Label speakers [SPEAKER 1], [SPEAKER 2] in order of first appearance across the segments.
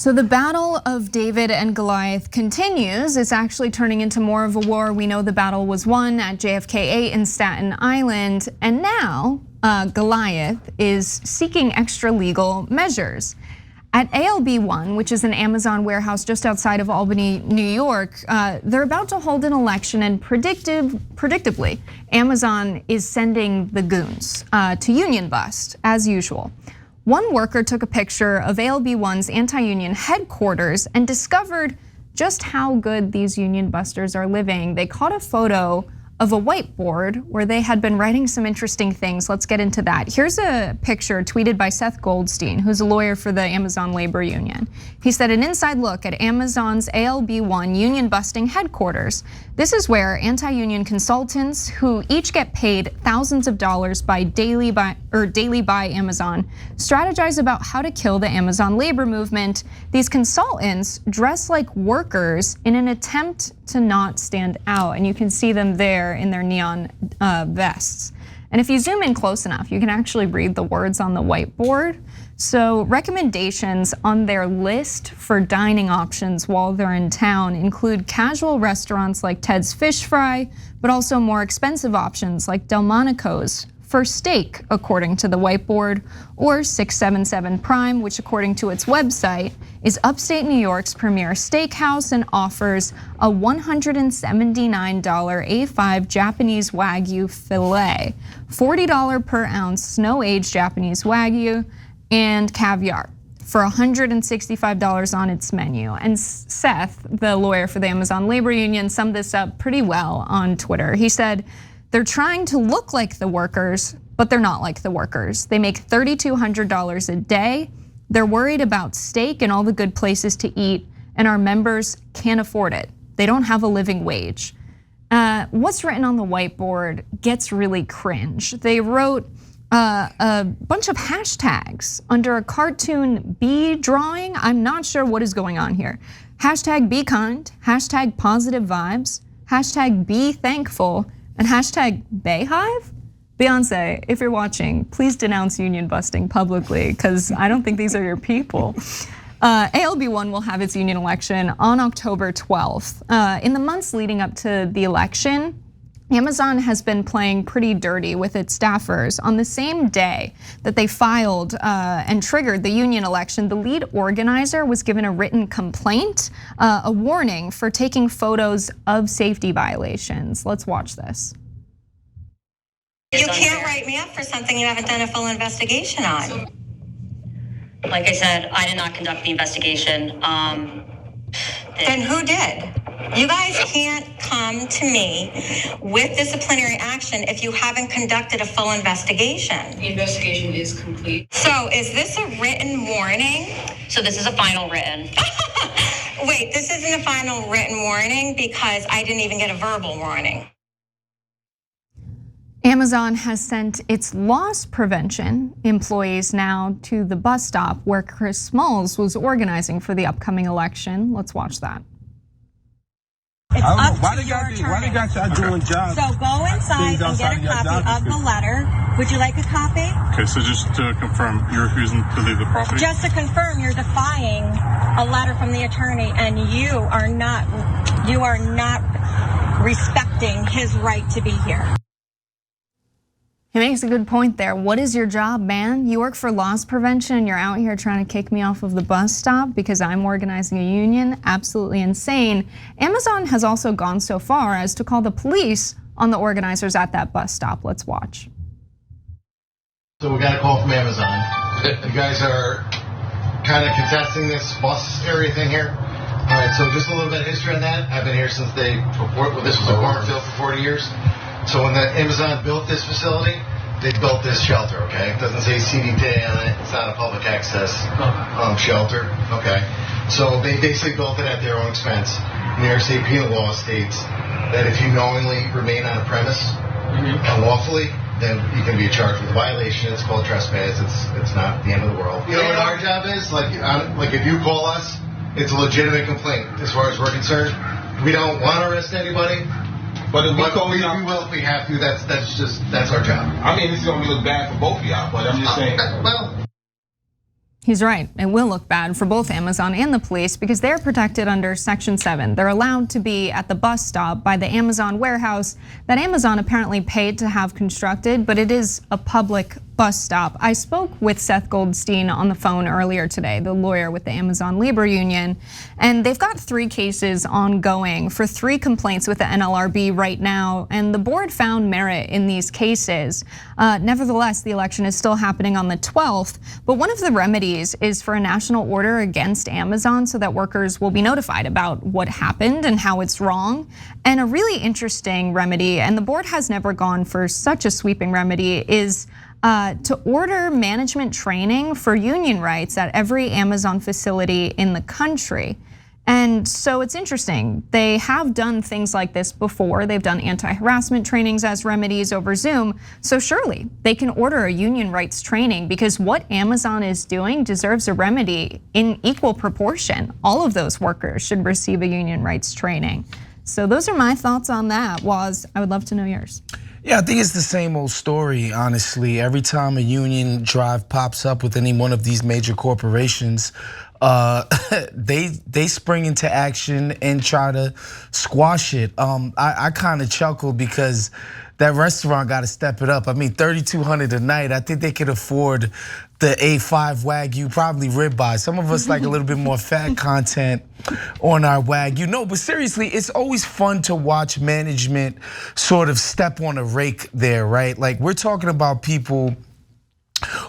[SPEAKER 1] So the battle of David and Goliath continues. It's actually turning into more of a war. We know the battle was won at JFK 8 in Staten Island, and now Goliath is seeking extra legal measures. At ALB1, which is an Amazon warehouse just outside of Albany, New York, they're about to hold an election, and predictably, Amazon is sending the goons to union bust as usual. One worker took a picture of ALB1's anti-union headquarters and discovered just how good these union busters are living. They caught a photo of a whiteboard where they had been writing some interesting things. Let's get into that. Here's a picture tweeted by Seth Goldstein, who's a lawyer for the Amazon Labor Union. He said, an inside look at Amazon's ALB1 union busting headquarters. This is where anti-union consultants, who each get paid thousands of dollars daily by Amazon, strategize about how to kill the Amazon labor movement. These consultants dress like workers in an attempt to not stand out, and you can see them there in their neon vests. And if you zoom in close enough, you can actually read the words on the whiteboard. So recommendations on their list for dining options while they're in town include casual restaurants like Ted's Fish Fry, but also more expensive options like Delmonico's for steak, according to the whiteboard, or 677 Prime, which according to its website is upstate New York's premier steakhouse and offers a $179 A5 Japanese Wagyu filet, $40 per ounce snow-aged Japanese Wagyu, and caviar for $165 on its menu. And Seth, the lawyer for the Amazon Labor Union, summed this up pretty well on Twitter. He said, they're trying to look like the workers, but they're not like the workers. They make $3,200 a day. They're worried about steak and all the good places to eat, and our members can't afford it. They don't have a living wage. What's written on the whiteboard gets really cringe. They wrote a bunch of hashtags under a cartoon bee drawing. I'm not sure what is going on here. Hashtag be kind, hashtag positive vibes, hashtag be thankful, and hashtag Bayhive? Beyonce, if you're watching, please denounce union busting publicly, because I don't think these are your people. ALB1 will have its union election on October 12th. In the months leading up to the election, Amazon has been playing pretty dirty with its staffers. On the same day that they filed and triggered the union election, the lead organizer was given a written complaint, a warning for taking photos of safety violations. Let's watch this.
[SPEAKER 2] You can't write me up for something you haven't done a full investigation on.
[SPEAKER 3] Like I said, I did not conduct the investigation.
[SPEAKER 2] Then who did? You guys can't come to me with disciplinary action if you haven't conducted a full investigation.
[SPEAKER 4] The investigation is complete.
[SPEAKER 2] So is this a written warning?
[SPEAKER 3] So this is a final written.
[SPEAKER 2] Wait, this isn't a final written warning because I didn't even get a verbal warning.
[SPEAKER 1] Amazon has sent its loss prevention employees now to the bus stop where Chris Smalls was organizing for the upcoming election. Let's watch that.
[SPEAKER 5] It's up to your attorney. Why they got y'all doing jobs?
[SPEAKER 2] So go inside and get a copy of the letter. Would you like a copy?
[SPEAKER 6] Okay, so just to confirm, you're refusing to leave the property?
[SPEAKER 2] Just to confirm, you're defying a letter from the attorney, and you are not respecting his right to be here.
[SPEAKER 1] He makes a good point there. What is your job, man? You work for loss prevention and you're out here trying to kick me off of the bus stop because I'm organizing a union? Absolutely insane. Amazon has also gone so far as to call the police on the organizers at that bus stop. Let's watch.
[SPEAKER 7] So we got a call from Amazon. You guys are kind of contesting this bus area thing here. All right, so just a little bit of history on that. I've been here since this was a cornfield for 40 years. So when Amazon built this facility, they built this shelter, okay? It doesn't say CDT on it. It's not a public access shelter, okay? So they basically built it at their own expense. New York State penal law states that if you knowingly remain on a premise unlawfully, then you can be charged with a violation. It's called trespass. It's not the end of the world. You know what our job is? Like if you call us, it's a legitimate complaint as far as we're concerned. We don't want to arrest anybody. But if we will if we have to. That's our job.
[SPEAKER 5] I mean, it's gonna look bad for both of y'all, but I'm just saying.
[SPEAKER 7] Well,
[SPEAKER 1] He's right. It will look bad for both Amazon and the police because they're protected under Section 7. They're allowed to be at the bus stop by the Amazon warehouse that Amazon apparently paid to have constructed, but it is a public bus stop. I spoke with Seth Goldstein on the phone earlier today, the lawyer with the Amazon labor union, and they've got 3 cases ongoing for 3 complaints with the NLRB right now, and the board found merit in these cases. Nevertheless, the election is still happening on the 12th, but one of the remedies is for a national order against Amazon so that workers will be notified about what happened and how it's wrong. And a really interesting remedy, and the board has never gone for such a sweeping remedy, is to order management training for union rights at every Amazon facility in the country. And so it's interesting, they have done things like this before. They've done anti-harassment trainings as remedies over Zoom. So surely they can order a union rights training because what Amazon is doing deserves a remedy in equal proportion. All of those workers should receive a union rights training. So those are my thoughts on that. Waz, I would love to know yours.
[SPEAKER 8] Yeah, I think it's the same old story, honestly. Every time a union drive pops up with any one of these major corporations, they spring into action and try to squash it. I kind of chuckle because that restaurant got to step it up. I mean, $3,200 a night. I think they could afford the A5 Wagyu, probably ribeye. Some of us like a little bit more fat content on our Wagyu. No, but seriously, it's always fun to watch management sort of step on a rake there, right? Like we're talking about people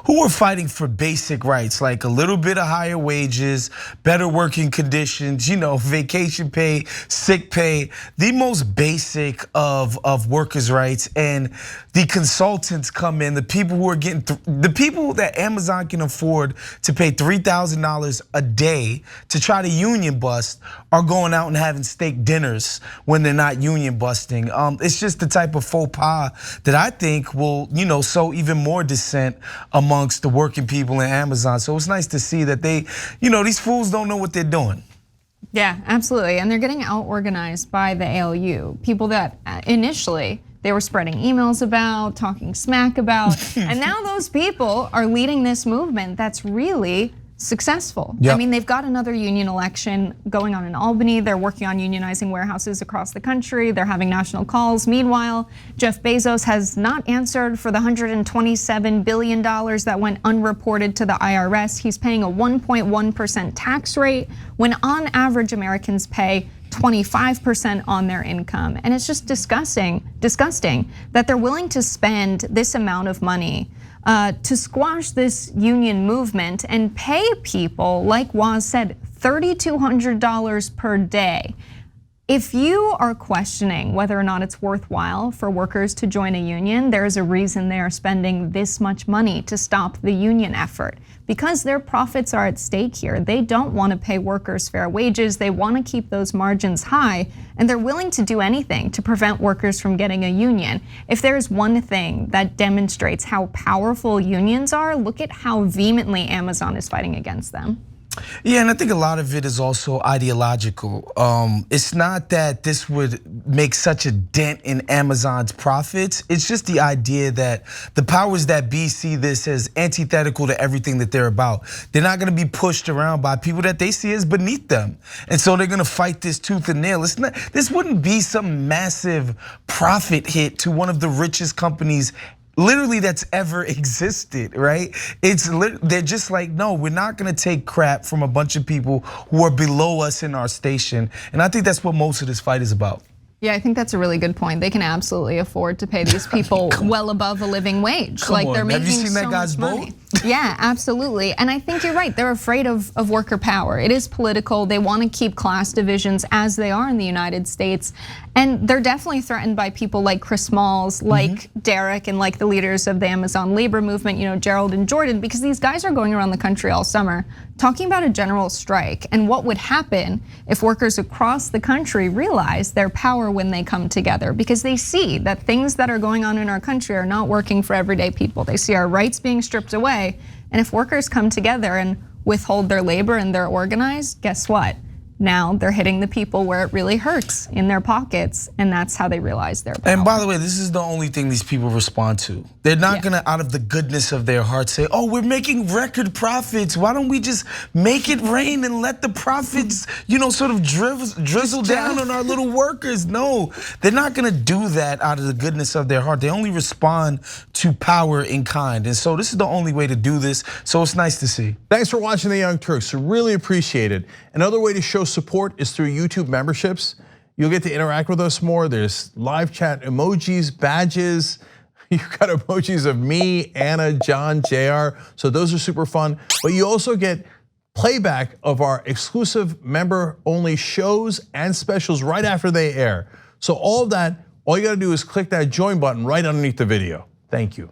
[SPEAKER 8] who are fighting for basic rights, like a little bit of higher wages, better working conditions, vacation pay, sick pay, the most basic of workers' rights. And the consultants come in, the people who are getting, the people that Amazon can afford to pay $3,000 a day to try to union bust are going out and having steak dinners when they're not union busting. It's just the type of faux pas that I think will, sow even more dissent amongst the working people in Amazon. So it's nice to see that they, these fools don't know what they're doing.
[SPEAKER 1] Yeah, absolutely. And they're getting out organized by the ALU. People that initially they were spreading emails about, talking smack about, and now those people are leading this movement that's really successful. Yep. I mean, they've got another union election going on in Albany. They're working on unionizing warehouses across the country. They're having national calls. Meanwhile, Jeff Bezos has not answered for the $127 billion that went unreported to the IRS. He's paying a 1.1% tax rate when on average Americans pay 25% on their income. And it's just disgusting that they're willing to spend this amount of money to squash this union movement and pay people, like Waz said, $3,200 per day. If you are questioning whether or not it's worthwhile for workers to join a union, there's a reason they are spending this much money to stop the union effort. Because their profits are at stake here. They don't want to pay workers fair wages. They want to keep those margins high, and they're willing to do anything to prevent workers from getting a union. If there's one thing that demonstrates how powerful unions are, look at how vehemently Amazon is fighting against them.
[SPEAKER 8] Yeah, and I think a lot of it is also ideological. It's not that this would make such a dent in Amazon's profits. It's just the idea that the powers that be see this as antithetical to everything that they're about. They're not gonna be pushed around by people that they see as beneath them. And so they're gonna fight this tooth and nail. This wouldn't be some massive profit hit to one of the richest companies literally that's ever existed, right? They're just like, no, we're not gonna take crap from a bunch of people who are below us in our station. And I think that's what most of this fight is about.
[SPEAKER 1] Yeah, I think that's a really good point. They can absolutely afford to pay these people well above a living wage.
[SPEAKER 8] Come on. They're making so much money. Have you seen that guy's boat?
[SPEAKER 1] Yeah, absolutely. And I think you're right. They're afraid of worker power. It is political. They want to keep class divisions as they are in the United States. And they're definitely threatened by people like Chris Smalls, like Derek, and like the leaders of the Amazon labor movement, Gerald and Jordan, because these guys are going around the country all summer talking about a general strike and what would happen if workers across the country realize their power when they come together, because they see that things that are going on in our country are not working for everyday people. They see our rights being stripped away. And if workers come together and withhold their labor and they're organized, guess what? now they're hitting the people where it really hurts, in their pockets, and that's how they realize their power.
[SPEAKER 8] And by the way, this is the only thing these people respond to. They're not gonna, out of the goodness of their heart, say, oh, we're making record profits. Why don't we just make it rain and let the profits, sort of drizzle down on our little workers? No, they're not gonna do that out of the goodness of their heart. They only respond to power in kind. And so this is the only way to do this. So it's nice to see.
[SPEAKER 9] Thanks for watching the Young Turks. Really appreciate it. Another way to show support is through YouTube memberships. You'll get to interact with us more. There's live chat emojis, badges. You've got emojis of me, Anna, John, JR. So those are super fun. But you also get playback of our exclusive member-only shows and specials right after they air. So all of that, all you gotta do is click that join button right underneath the video. Thank you.